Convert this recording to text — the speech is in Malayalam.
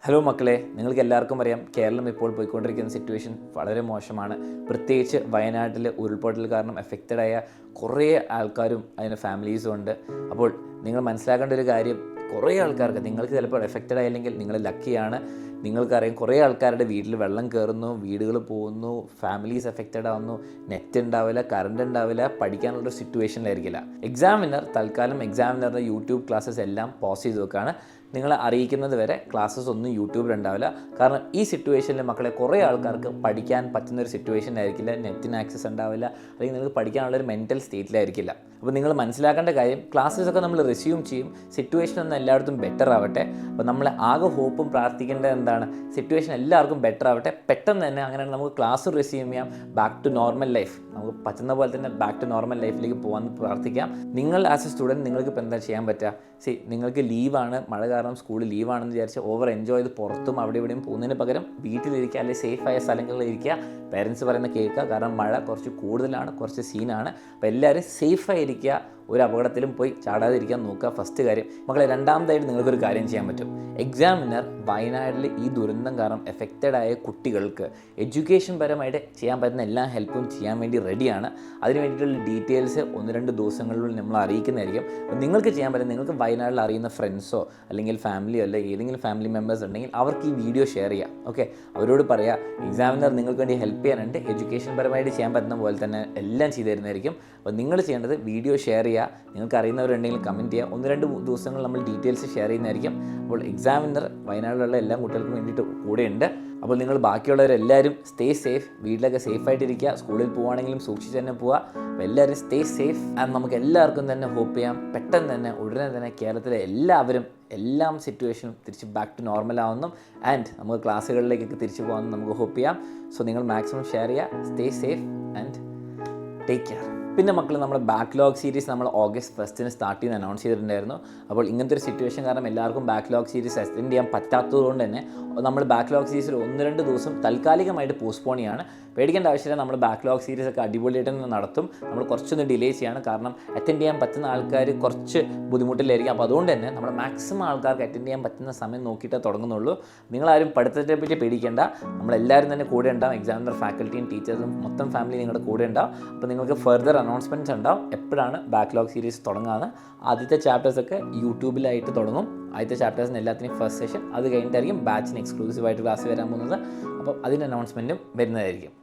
ഹലോ മക്കളെ, നിങ്ങൾക്ക് എല്ലാവർക്കും അറിയാം കേരളം ഇപ്പോൾ പോയിക്കൊണ്ടിരിക്കുന്ന സിറ്റുവേഷൻ വളരെ മോശമാണ്. പ്രത്യേകിച്ച് വയനാട്ടിൽ ഉരുൾപൊട്ടൽ കാരണം എഫക്റ്റഡായ കുറേ ആൾക്കാരും അതിന് ഫാമിലീസും ഉണ്ട്. അപ്പോൾ നിങ്ങൾ മനസ്സിലാക്കേണ്ട ഒരു കാര്യം, കുറേ ആൾക്കാർക്ക്, നിങ്ങൾക്ക് ചിലപ്പോൾ എഫക്റ്റഡ് ആയില്ലെങ്കിൽ നിങ്ങൾ ലക്കിയാണ്. നിങ്ങൾക്കറിയാം കുറേ ആൾക്കാരുടെ വീട്ടിൽ വെള്ളം കയറുന്നു, വീടുകൾ പോകുന്നു, ഫാമിലീസ് എഫക്റ്റഡ് ആവുന്നു, നെറ്റ് ഉണ്ടാവില്ല, കറണ്ട് ഉണ്ടാവില്ല, പഠിക്കാനുള്ളൊരു സിറ്റുവേഷനിലായിരിക്കില്ല. എക്സാമിനർ തൽക്കാലം എക്സാമിനറുടെ യൂട്യൂബ് ക്ലാസ്സസ് എല്ലാം പോസ് ചെയ്ത് വെക്കുകയാണ്. നിങ്ങളെ അറിയിക്കുന്നത് വരെ ക്ലാസ്സസ് ഒന്നും യൂട്യൂബിൽ ഉണ്ടാവില്ല. കാരണം ഈ സിറ്റുവേഷനിൽ മക്കളെ കുറേ ആൾക്കാർക്ക് പഠിക്കാൻ പറ്റുന്നൊരു സിറ്റുവേഷൻ ആയിരിക്കില്ല. നെറ്റിന് ആക്സസ് ഉണ്ടാവില്ല, അല്ലെങ്കിൽ നിങ്ങൾക്ക് പഠിക്കാനുള്ളൊരു മെൻറ്റൽ സ്റ്റേറ്റിലായിരിക്കില്ല. അപ്പോൾ നിങ്ങൾ മനസ്സിലാക്കേണ്ട കാര്യം, ക്ലാസ്സസൊക്കെ നമ്മൾ റിസ്യൂം ചെയ്യും. സിറ്റുവേഷൻ ഒന്നും എല്ലായിടത്തും ബെറ്റർ ആവട്ടെ. അപ്പോൾ നമ്മൾ ആകെ ഹോപ്പും പ്രാർത്ഥിക്കേണ്ടത് എന്താണ്? സിറ്റുവേഷൻ എല്ലാവർക്കും ബെറ്റർ ആവട്ടെ. പെട്ടെന്ന് തന്നെ അങ്ങനെ നമുക്ക് ക്ലാസ് റിസ്യൂം ചെയ്യാം. ബാക്ക് ടു നോർമൽ ലൈഫ്, നമുക്ക് പറ്റുന്ന പോലെ തന്നെ ബാക്ക് ടു നോർമൽ ലൈഫിലേക്ക് പോകാമെന്ന് പ്രാർത്ഥിക്കാം. നിങ്ങൾ ആസ് എ സ്റ്റുഡൻറ്റ് നിങ്ങൾക്ക് ഇപ്പോൾ എന്താ ചെയ്യാൻ പറ്റുക? നിങ്ങൾക്ക് ലീവാണ്, മഴ കാരണം സ്കൂളിൽ ലീവാണെന്ന് വിചാരിച്ച് ഓവർ എൻജോയ് ചെയ്ത് പുറത്തും അവിടെ ഇവിടെയും പോകുന്നതിന് പകരം വീട്ടിലിരിക്കുക, അല്ലെങ്കിൽ സേഫായ സ്ഥലങ്ങളിൽ ഇരിക്കുക. പേരൻസ് പറയുന്ന കേൾക്കുക. കാരണം മഴ കുറച്ച് കൂടുതലാണ്, കുറച്ച് സീനാണ്. അപ്പോൾ എല്ലാവരും സേഫായിരിക്കുക. ഒരു അപകടത്തിലും പോയി ചാടാതിരിക്കാൻ നോക്കുക. ഫസ്റ്റ് കാര്യം മക്കളെ. രണ്ടാമതായിട്ട് നിങ്ങൾക്കൊരു കാര്യം ചെയ്യാൻ പറ്റും. എക്സാമിനർ വയനാട്ടിൽ ഈ ദുരന്തം കാരണം എഫക്റ്റഡ് ആയ കുട്ടികൾക്ക് എഡ്യൂക്കേഷൻ പരമായിട്ട് ചെയ്യാൻ പറ്റുന്ന എല്ലാ ഹെൽപ്പും ചെയ്യാൻ വേണ്ടി റെഡിയാണ്. അതിന് വേണ്ടിയിട്ടുള്ള ഡീറ്റെയിൽസ് 1-2 ദിവസങ്ങളിൽ നമ്മൾ അറിയിക്കുന്നതായിരിക്കും. അപ്പോൾ നിങ്ങൾക്ക് ചെയ്യാൻ പറ്റും, നിങ്ങൾക്ക് വയനാട്ടിൽ അറിയുന്ന ഫ്രണ്ട്സോ അല്ലെങ്കിൽ ഫാമിലിയോ അല്ലെങ്കിൽ ഏതെങ്കിലും ഫാമിലി മെമ്പേഴ്സ് ഉണ്ടെങ്കിൽ അവർക്ക് ഈ വീഡിയോ ഷെയർ ചെയ്യാം. ഓക്കെ, അവരോട് പറയാം എക്സാമിനർ നിങ്ങൾക്ക് വേണ്ടി ഹെൽപ്പ് ചെയ്യാനുണ്ട്, എഡ്യൂക്കേഷൻ പരമായിട്ട് ചെയ്യാൻ പറ്റുന്ന പോലെ തന്നെ എല്ലാം ചെയ്തു തരുന്നതായിരിക്കും. അപ്പോൾ നിങ്ങൾ ചെയ്യേണ്ടത് വീഡിയോ ഷെയർ ചെയ്യുക. നിങ്ങൾക്ക് അറിയുന്നവരുണ്ടെങ്കിൽ കമൻറ്റ് ചെയ്യുക. 1-2 ദിവസങ്ങൾ നമ്മൾ ഡീറ്റെയിൽസ് ഷെയർ ചെയ്യുന്നതായിരിക്കും. അപ്പോൾ എക്സാമിനർ വയനാട്ടിലുള്ള എല്ലാ കുട്ടികൾക്കും വേണ്ടിയിട്ട് കൂടെയുണ്ട്. അപ്പോൾ നിങ്ങൾ ബാക്കിയുള്ളവരെല്ലാവരും സ്റ്റേ സേഫ്, വീട്ടിലൊക്കെ സേഫായിട്ടിരിക്കുക. സ്കൂളിൽ പോവുകയാണെങ്കിലും സൂക്ഷിച്ച് തന്നെ പോവുക. അപ്പോൾ എല്ലാവരും സ്റ്റേ സേഫ്. ആൻഡ് നമുക്ക് എല്ലാവർക്കും തന്നെ ഹോപ്പ് ചെയ്യാം പെട്ടെന്ന് തന്നെ ഉടനെ തന്നെ കേരളത്തിലെ എല്ലാവരും എല്ലാം സിറ്റുവേഷനും തിരിച്ച് ബാക്ക് ടു നോർമൽ ആവുന്നു. ആൻഡ് നമുക്ക് ക്ലാസ്സുകളിലേക്കൊക്കെ തിരിച്ചു പോകാമെന്ന് നമുക്ക് ഹോപ്പ് ചെയ്യാം. സോ നിങ്ങൾ മാക്സിമം ഷെയർ ചെയ്യുക. Stay safe and take care. പിന്നെ മക്കൾ, നമ്മുടെ ബാക്ക്ലോഗ് സീരീസ് നമ്മൾ August 1 സ്റ്റാർട്ട് ചെയ്യുന്ന അനൗൺസ് ചെയ്തിട്ടുണ്ടായിരുന്നു. അപ്പോൾ ഇങ്ങനത്തെ ഒരു സിറ്റുവേഷൻ കാരണം എല്ലാവർക്കും ബാക്ക്ലോഗ് സീരീസ് അറ്റൻഡ് ചെയ്യാൻ പറ്റാത്തതുകൊണ്ട് തന്നെ നമ്മൾ ബാക്ക്ലോഗ് സീരീസിൽ 1-2 ദിവസം താൽക്കാലികമായിട്ട് പോസ്റ്റ്പോൺ ചെയ്യാണ്. പേടിക്കേണ്ട ആവശ്യമില്ല. നമ്മൾ ബാക്ക്ലോഗ് സീരീസ് ഒക്കെ അടിപൊളിയായിട്ട് തന്നെ നടത്തും. നമ്മൾ കുറച്ചൊന്ന് ഡിലേ ചെയ്യാണ്. കാരണം അറ്റൻഡ് ചെയ്യാൻ പറ്റുന്ന ആൾക്കാർ കുറച്ച് ബുദ്ധിമുട്ടിലായിരിക്കും. അപ്പോൾ അതുകൊണ്ട് തന്നെ നമ്മൾ മാക്സിമം ആൾക്കാർക്ക് അറ്റൻഡ് ചെയ്യാൻ പറ്റുന്ന സമയം നോക്കിയിട്ടേ തുടങ്ങുന്നുള്ളൂ. നിങ്ങളാരും പഠിത്തത്തെ പറ്റി പേടിക്കേണ്ട. നമ്മളെല്ലാവരും തന്നെ കൂടെ ഉണ്ടാവും. എക്സാമിനർ ഫാക്കൽറ്റിയും ടീച്ചേഴ്സും മൊത്തം ഫാമിലി നിങ്ങളുടെ കൂടെ ഉണ്ടാവും. അപ്പോൾ നിങ്ങൾക്ക് ഫർദർ അനൗൺസ്മെൻറ്റ്സ് ഉണ്ടാവും എപ്പോഴാണ് ബാക്ക്ലോഗ് സീരീസ് തുടങ്ങാമെന്ന്. ആദ്യത്തെ ചാപ്റ്റേഴ്സൊക്കെ യൂട്യൂബിലായിട്ട് തുടങ്ങും. ആദ്യത്തെ ചാപ്റ്റേഴ്സിന് എല്ലാത്തിനും ഫസ്റ്റ് സെഷൻ. അത് കഴിഞ്ഞിട്ടായിരിക്കും ബാച്ചിന് എക്സ്ക്ലൂസീവായിട്ട് ക്ലാസ് വരാൻ പോകുന്നത്. അപ്പോൾ അതിൻ്റെ അനൗൺസ്മെൻറ്റും വരുന്നതായിരിക്കും.